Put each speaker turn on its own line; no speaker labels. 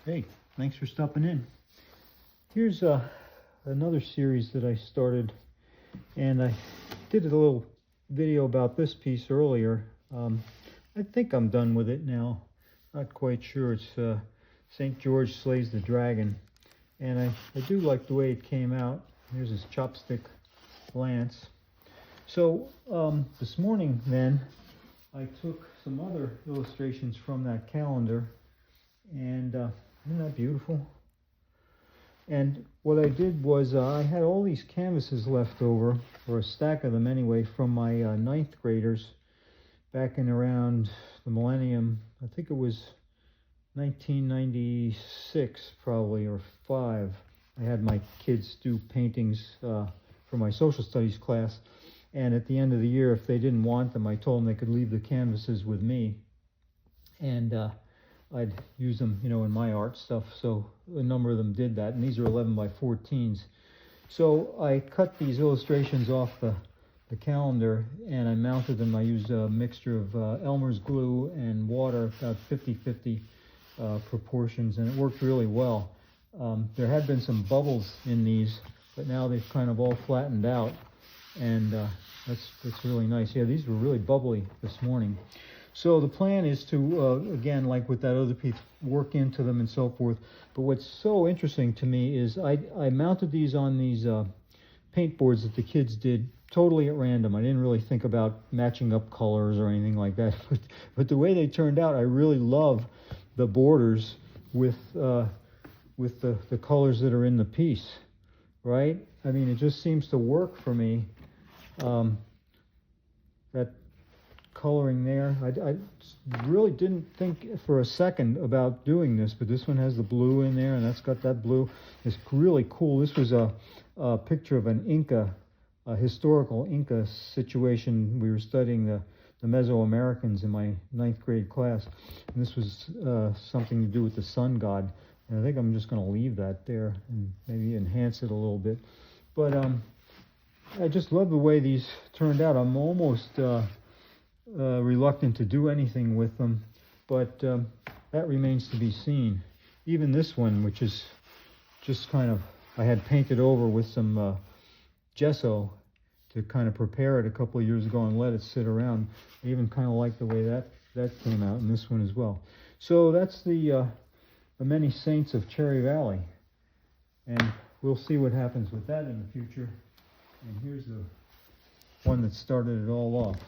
Hey, thanks for stopping in. Here's another series that I started, and I did a little video about this piece earlier. I think I'm done with it now. Not quite sure. It's St. George Slays the Dragon, and I do like the way it came out. Here's his chopstick lance. So this morning then, I took some other illustrations from that calendar, and isn't that beautiful? And what I did was I had all these canvases left over, or a stack of them anyway, from my ninth graders back in around the millennium. I think it was 1996 probably, or 5. I had my kids do paintings for my social studies class, and at the end of the year, if they didn't want them, I told them they could leave the canvases with me, and I'd use them, in my art stuff. So a number of them did that, and these are 11 by 14s. So I cut these illustrations off the calendar, and I mounted them. I used a mixture of Elmer's glue and water, about 50-50 proportions, and it worked really well. There had been some bubbles in these, but now they've kind of all flattened out, and that's really nice. Yeah, these were really bubbly this morning. So the plan is to, again, like with that other piece, work into them and so forth. But what's so interesting to me is I mounted these on these paint boards that the kids did totally at random. I didn't really think about matching up colors or anything like that. But the way they turned out, I really love the borders with the colors that are in the piece, right? I mean, it just seems to work for me. That coloring there, I really didn't think for a second about doing this, but this one has the blue in there, and that's got that blue. It's really cool. This was a picture of an Inca, a historical Inca situation. We were studying the Mesoamericans in my ninth grade class, and this was something to do with the sun god. And I think I'm just going to leave that there and maybe enhance it a little bit. But I just love the way these turned out. I'm almost reluctant to do anything with them, but that remains to be seen. Even this one, which is just kind of, I had painted over with some gesso to kind of prepare it a couple of years ago and let it sit around. I even kind of like the way that came out, and this one as well. So that's the many saints of Cherry Valley, and we'll see what happens with that in the future. And here's the one that started it all off.